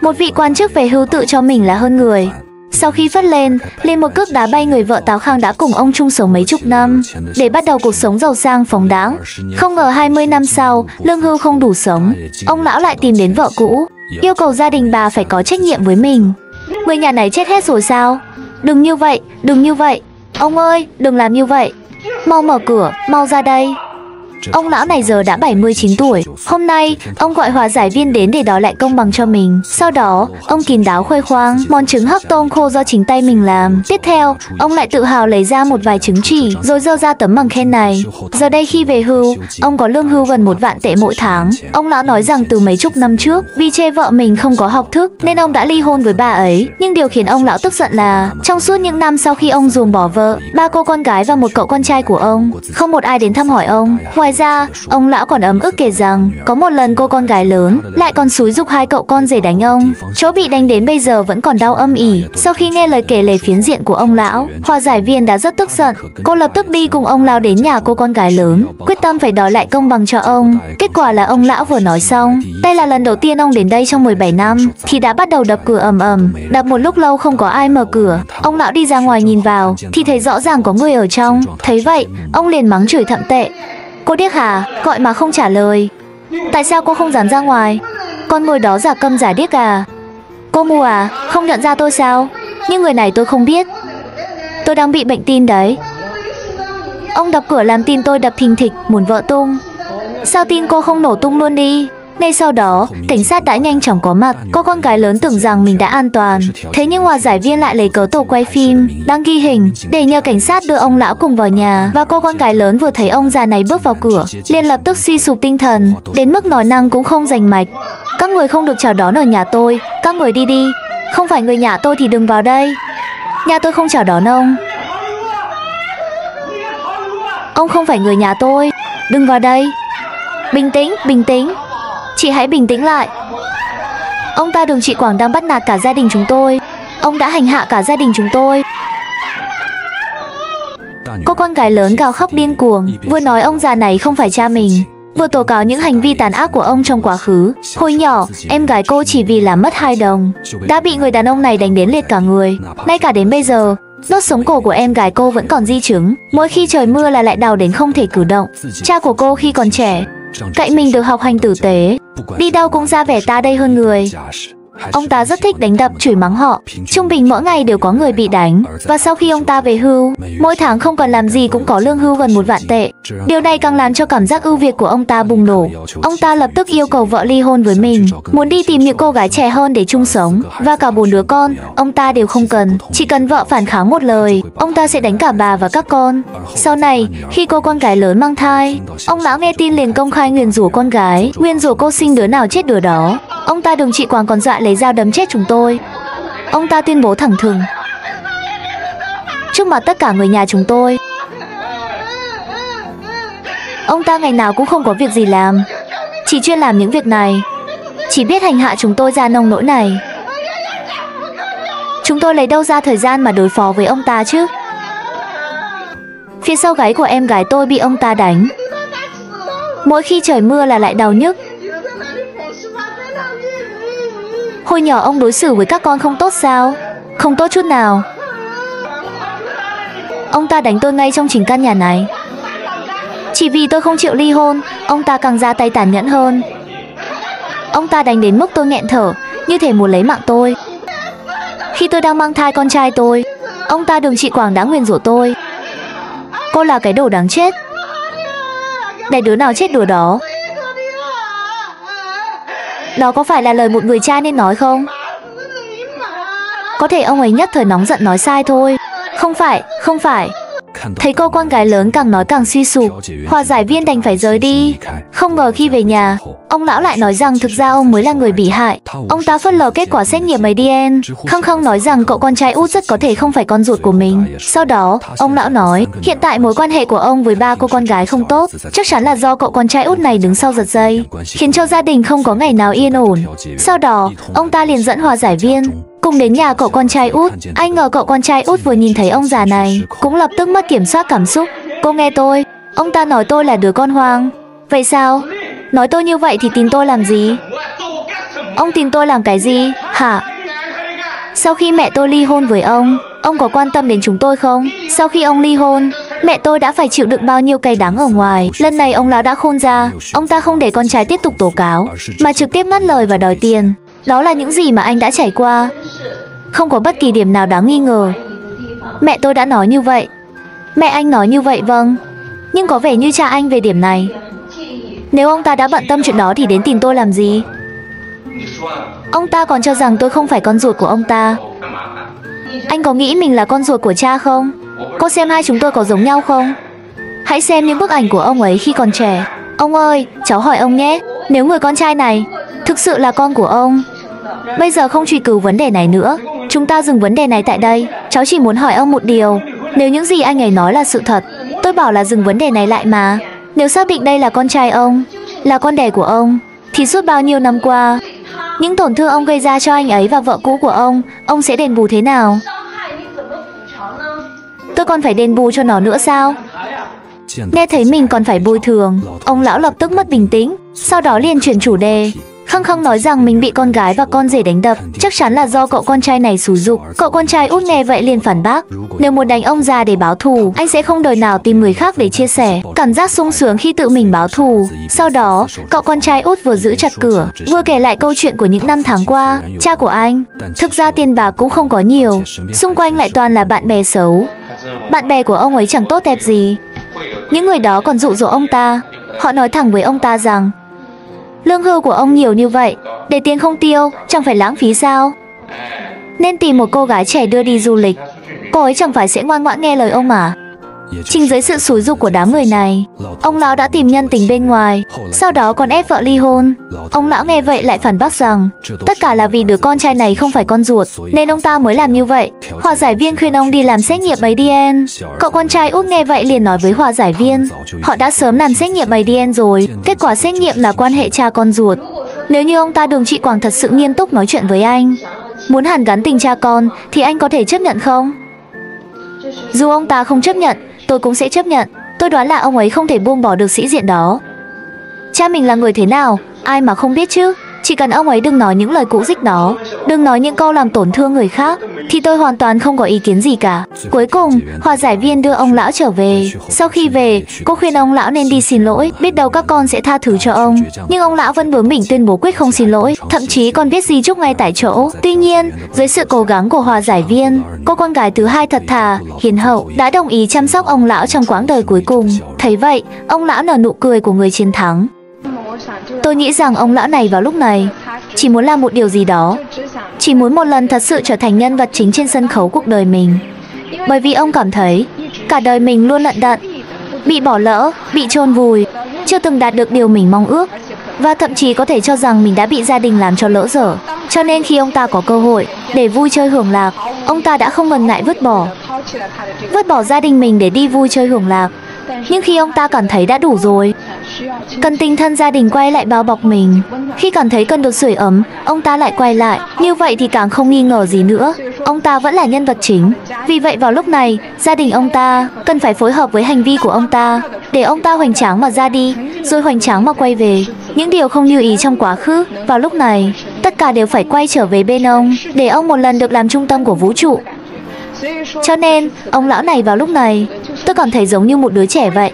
Một vị quan chức về hưu tự cho mình là hơn người. Sau khi phất lên một cước đá bay người vợ Tào Khang đã cùng ông chung sống mấy chục năm để bắt đầu cuộc sống giàu sang phóng đãng. Không ngờ 20 năm sau, lương hưu không đủ sống, ông lão lại tìm đến vợ cũ, yêu cầu gia đình bà phải có trách nhiệm với mình. Người nhà này chết hết rồi sao? Đừng như vậy, đừng như vậy. Ông ơi, đừng làm như vậy. Mau mở cửa, mau ra đây. Ông lão này giờ đã 79 tuổi. Hôm nay, ông gọi hòa giải viên đến để đòi lại công bằng cho mình. Sau đó, ông kín đáo khoe khoang món trứng hấp tôm khô do chính tay mình làm. Tiếp theo, ông lại tự hào lấy ra một vài chứng chỉ, rồi giơ ra tấm bằng khen này. Giờ đây khi về hưu, ông có lương hưu gần 1 vạn tệ mỗi tháng. Ông lão nói rằng từ mấy chục năm trước, vì chê vợ mình không có học thức, nên ông đã ly hôn với bà ấy. Nhưng điều khiến ông lão tức giận là, trong suốt những năm sau khi ông ruồng bỏ vợ, 3 cô con gái và 1 cậu con trai của ông, không một ai đến thăm hỏi ông. Ngoài ra, ông lão còn ấm ức kể rằng có một lần cô con gái lớn lại còn xúi giục 2 cậu con rể đánh ông. Chỗ bị đánh đến bây giờ vẫn còn đau âm ỉ. Sau khi nghe lời kể lể phiến diện của ông lão, hòa giải viên đã rất tức giận. Cô lập tức đi cùng ông lão đến nhà cô con gái lớn, quyết tâm phải đòi lại công bằng cho ông. Kết quả là ông lão vừa nói xong, đây là lần đầu tiên ông đến đây trong 17 năm, thì đã bắt đầu đập cửa ầm ầm. Đập một lúc lâu không có ai mở cửa. Ông lão đi ra ngoài nhìn vào thì thấy rõ ràng có người ở trong. Thấy vậy, ông liền mắng chửi thậm tệ. Cô điếc hả? Gọi mà không trả lời. Tại sao cô không dám ra ngoài? Con ngồi đó giả câm giả điếc à? Cô mù à? Không nhận ra tôi sao? Nhưng người này tôi không biết. Tôi đang bị bệnh tin đấy. Ông đập cửa làm tin tôi đập thình thịch, muốn vỡ tung. Sao tin cô không nổ tung luôn đi? Ngay sau đó, cảnh sát đã nhanh chóng có mặt. Cô con gái lớn tưởng rằng mình đã an toàn. Thế nhưng hòa giải viên lại lấy cớ tổ quay phim đang ghi hình để nhờ cảnh sát đưa ông lão cùng vào nhà. Và cô con gái lớn vừa thấy ông già này bước vào cửa, liền lập tức suy sụp tinh thần, đến mức nói năng cũng không rành mạch. Các người không được chào đón ở nhà tôi, các người đi đi. Không phải người nhà tôi thì đừng vào đây. Nhà tôi không chào đón ông. Ông không phải người nhà tôi, đừng vào đây. Bình tĩnh, bình tĩnh. Chị hãy bình tĩnh lại. Ông ta Đường Trị Quảng đang bắt nạt cả gia đình chúng tôi. Ông đã hành hạ cả gia đình chúng tôi. Cô con gái lớn gào khóc điên cuồng, vừa nói ông già này không phải cha mình, vừa tố cáo những hành vi tàn ác của ông trong quá khứ. Hồi nhỏ, em gái cô chỉ vì làm mất 2 đồng đã bị người đàn ông này đánh đến liệt cả người. Ngay cả đến bây giờ, đốt sống cổ của em gái cô vẫn còn di chứng. Mỗi khi trời mưa là lại đau đến không thể cử động. Cha của cô khi còn trẻ cậy mình được học hành tử tế, đi đâu cũng ra vẻ ta đây hơn người. Ông ta rất thích đánh đập, chửi mắng họ. Trung bình mỗi ngày đều có người bị đánh. Và sau khi ông ta về hưu, mỗi tháng không cần làm gì cũng có lương hưu gần 1 vạn tệ. Điều này càng làm cho cảm giác ưu việt của ông ta bùng nổ. Ông ta lập tức yêu cầu vợ ly hôn với mình, muốn đi tìm những cô gái trẻ hơn để chung sống. Và cả 4 đứa con, ông ta đều không cần. Chỉ cần vợ phản kháng một lời, ông ta sẽ đánh cả bà và các con. Sau này, khi cô con gái lớn mang thai, ông lão nghe tin liền công khai nguyền rủa con gái, nguyền rủa cô sinh đứa nào chết đứa đó. Ông ta Đường Trị Quảng còn dọa lấy dao đấm chết chúng tôi. Ông ta tuyên bố thẳng thừng trước mặt tất cả người nhà chúng tôi. Ông ta ngày nào cũng không có việc gì làm, chỉ chuyên làm những việc này, chỉ biết hành hạ chúng tôi ra nông nỗi này. Chúng tôi lấy đâu ra thời gian mà đối phó với ông ta chứ? Phía sau gáy của em gái tôi bị ông ta đánh. Mỗi khi trời mưa là lại đau nhức. Hồi nhỏ ông đối xử với các con không tốt sao? Không tốt chút nào. Ông ta đánh tôi ngay trong chính căn nhà này. Chỉ vì tôi không chịu ly hôn, ông ta càng ra tay tàn nhẫn hơn. Ông ta đánh đến mức tôi nghẹn thở, như thể muốn lấy mạng tôi. Khi tôi đang mang thai con trai tôi, ông ta Đường Trị Quảng đã nguyền rủa tôi. Cô là cái đồ đáng chết. Để đứa nào chết đứa đó. Đó có phải là lời một người cha nên nói không? Có thể ông ấy nhất thời nóng giận nói sai thôi. Không phải, không phải. Thấy cô con gái lớn càng nói càng suy sụp, hòa giải viên đành phải rời đi. Không ngờ khi về nhà, ông lão lại nói rằng thực ra ông mới là người bị hại. Ông ta phớt lờ kết quả xét nghiệm ADN, khăng khăng nói rằng cậu con trai út rất có thể không phải con ruột của mình. Sau đó, ông lão nói hiện tại mối quan hệ của ông với 3 cô con gái không tốt, chắc chắn là do cậu con trai út này đứng sau giật dây, khiến cho gia đình không có ngày nào yên ổn. Sau đó, ông ta liền dẫn hòa giải viên cùng đến nhà cậu con trai út. Ai ngờ cậu con trai út vừa nhìn thấy ông già này cũng lập tức mất kiểm soát cảm xúc. Cô nghe tôi, ông ta nói tôi là đứa con hoang. Vậy sao? Nói tôi như vậy thì tin tôi làm gì? Ông tìm tôi làm cái gì? Hả? Sau khi mẹ tôi ly hôn với ông có quan tâm đến chúng tôi không? Sau khi ông ly hôn, mẹ tôi đã phải chịu đựng bao nhiêu cay đắng ở ngoài. Lần này ông lão đã khôn ra, ông ta không để con trai tiếp tục tố cáo, mà trực tiếp ngắt lời và đòi tiền. Đó là những gì mà anh đã trải qua. Không có bất kỳ điểm nào đáng nghi ngờ. Mẹ tôi đã nói như vậy. Mẹ anh nói như vậy vâng. Nhưng có vẻ như cha anh về điểm này. Nếu ông ta đã bận tâm chuyện đó thì đến tìm tôi làm gì? Ông ta còn cho rằng tôi không phải con ruột của ông ta. Anh có nghĩ mình là con ruột của cha không? Cô xem hai chúng tôi có giống nhau không? Hãy xem những bức ảnh của ông ấy khi còn trẻ. Ông ơi, cháu hỏi ông nhé, nếu người con trai này thực sự là con của ông, bây giờ không truy cứu vấn đề này nữa, chúng ta dừng vấn đề này tại đây. Cháu chỉ muốn hỏi ông một điều. Nếu những gì anh ấy nói là sự thật, tôi bảo là dừng vấn đề này lại mà. Nếu xác định đây là con trai ông, là con đẻ của ông, thì suốt bao nhiêu năm qua, những tổn thương ông gây ra cho anh ấy và vợ cũ của ông sẽ đền bù thế nào? Tôi còn phải đền bù cho nó nữa sao? Nghe thấy mình còn phải bồi thường, ông lão lập tức mất bình tĩnh, sau đó liền chuyển chủ đề. Khăng khăng nói rằng mình bị con gái và con rể đánh đập, chắc chắn là do cậu con trai này xúi giục. Cậu con trai út nghe vậy liền phản bác, nếu muốn đánh ông già để báo thù, anh sẽ không đời nào tìm người khác để chia sẻ. Cảm giác sung sướng khi tự mình báo thù. Sau đó, cậu con trai út vừa giữ chặt cửa, vừa kể lại câu chuyện của những năm tháng qua. Cha của anh, thực ra tiền bạc cũng không có nhiều, xung quanh lại toàn là bạn bè xấu. Bạn bè của ông ấy chẳng tốt đẹp gì. Những người đó còn dụ dỗ ông ta. Họ nói thẳng với ông ta rằng lương hưu của ông nhiều như vậy, để tiền không tiêu, chẳng phải lãng phí sao? Nên tìm một cô gái trẻ đưa đi du lịch. Cô ấy chẳng phải sẽ ngoan ngoãn nghe lời ông mà. Chính dưới sự xúi giục của đám người này, ông lão đã tìm nhân tình bên ngoài, sau đó còn ép vợ ly hôn. Ông lão nghe vậy lại phản bác rằng tất cả là vì đứa con trai này không phải con ruột, nên ông ta mới làm như vậy. Hòa giải viên khuyên ông đi làm xét nghiệm ADN. Cậu con trai út nghe vậy liền nói với hòa giải viên, họ đã sớm làm xét nghiệm ADN rồi, kết quả xét nghiệm là quan hệ cha con ruột. Nếu như ông ta Đường Trị Quảng thật sự nghiêm túc nói chuyện với anh, muốn hàn gắn tình cha con, thì anh có thể chấp nhận không? Dù ông ta không chấp nhận, tôi cũng sẽ chấp nhận. Tôi đoán là ông ấy không thể buông bỏ được sĩ diện đó. Cha mình là người thế nào, ai mà không biết chứ. Chỉ cần ông ấy đừng nói những lời cũ dích đó, đừng nói những câu làm tổn thương người khác, thì tôi hoàn toàn không có ý kiến gì cả. Cuối cùng, hòa giải viên đưa ông lão trở về. Sau khi về, cô khuyên ông lão nên đi xin lỗi, biết đâu các con sẽ tha thứ cho ông. Nhưng ông lão vẫn bướng bỉnh tuyên bố quyết không xin lỗi, thậm chí còn viết di chúc ngay tại chỗ. Tuy nhiên, dưới sự cố gắng của hòa giải viên, cô con gái thứ hai thật thà, hiền hậu đã đồng ý chăm sóc ông lão trong quãng đời cuối cùng. Thấy vậy, ông lão nở nụ cười của người chiến thắng. Tôi nghĩ rằng ông lão này vào lúc này chỉ muốn làm một điều gì đó, chỉ muốn một lần thật sự trở thành nhân vật chính trên sân khấu cuộc đời mình. Bởi vì ông cảm thấy cả đời mình luôn lận đận, bị bỏ lỡ, bị chôn vùi, chưa từng đạt được điều mình mong ước, và thậm chí có thể cho rằng mình đã bị gia đình làm cho lỡ dở. Cho nên khi ông ta có cơ hội để vui chơi hưởng lạc, ông ta đã không ngần ngại vứt bỏ gia đình mình để đi vui chơi hưởng lạc. Nhưng khi ông ta cảm thấy đã đủ rồi, cần tình thân gia đình quay lại bao bọc mình, khi cảm thấy cần được sưởi ấm, ông ta lại quay lại. Như vậy thì càng không nghi ngờ gì nữa, ông ta vẫn là nhân vật chính. Vì vậy vào lúc này, gia đình ông ta cần phải phối hợp với hành vi của ông ta, để ông ta hoành tráng mà ra đi, rồi hoành tráng mà quay về. Những điều không như ý trong quá khứ, vào lúc này, tất cả đều phải quay trở về bên ông, để ông một lần được làm trung tâm của vũ trụ. Cho nên, ông lão này vào lúc này, tôi cảm thấy giống như một đứa trẻ vậy.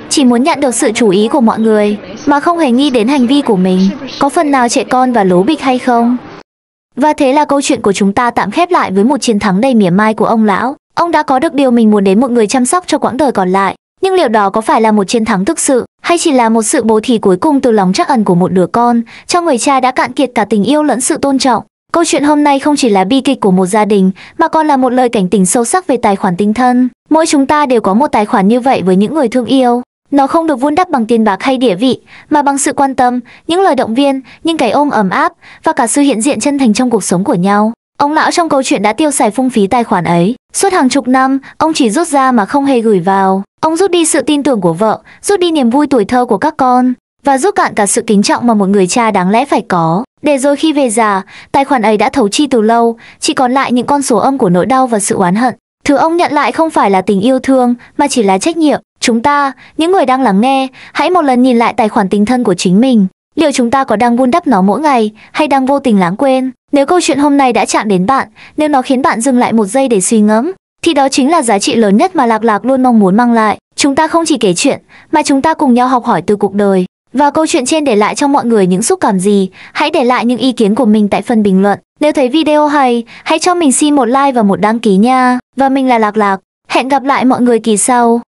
Chỉ muốn nhận được sự chú ý của mọi người, mà không hề nghĩ đến hành vi của mình có phần nào trẻ con và lố bịch hay không. Và thế là câu chuyện của chúng ta tạm khép lại với một chiến thắng đầy mỉa mai của ông lão. Ông đã có được điều mình muốn đến một người chăm sóc cho quãng đời còn lại. Nhưng liệu đó có phải là một chiến thắng thực sự, hay chỉ là một sự bố thí cuối cùng từ lòng trắc ẩn của một đứa con, trong người cha đã cạn kiệt cả tình yêu lẫn sự tôn trọng? Câu chuyện hôm nay không chỉ là bi kịch của một gia đình, mà còn là một lời cảnh tỉnh sâu sắc về tài khoản tinh thần. Mỗi chúng ta đều có một tài khoản như vậy với những người thương yêu. Nó không được vun đắp bằng tiền bạc hay địa vị, mà bằng sự quan tâm, những lời động viên, những cái ôm ấm áp, và cả sự hiện diện chân thành trong cuộc sống của nhau. Ông lão trong câu chuyện đã tiêu xài phung phí tài khoản ấy. Suốt hàng chục năm, ông chỉ rút ra mà không hề gửi vào. Ông rút đi sự tin tưởng của vợ, rút đi niềm vui tuổi thơ của các con, và rút cạn cả sự kính trọng mà một người cha đáng lẽ phải có. Để rồi khi về già, tài khoản ấy đã thấu chi từ lâu, chỉ còn lại những con số âm của nỗi đau và sự oán hận. Thứ ông nhận lại không phải là tình yêu thương, mà chỉ là trách nhiệm. Chúng ta, những người đang lắng nghe, hãy một lần nhìn lại tài khoản tình thân của chính mình. Liệu chúng ta có đang vun đắp nó mỗi ngày hay đang vô tình lãng quên? Nếu câu chuyện hôm nay đã chạm đến bạn, nếu nó khiến bạn dừng lại một giây để suy ngẫm, thì đó chính là giá trị lớn nhất mà Lạc Lạc luôn mong muốn mang lại. Chúng ta không chỉ kể chuyện, mà chúng ta cùng nhau học hỏi từ cuộc đời. Và câu chuyện trên để lại cho mọi người những xúc cảm gì? Hãy để lại những ý kiến của mình tại phần bình luận. Nếu thấy video hay, hãy cho mình xin một like và một đăng ký nha. Và mình là Lạc Lạc. Hẹn gặp lại mọi người kỳ sau.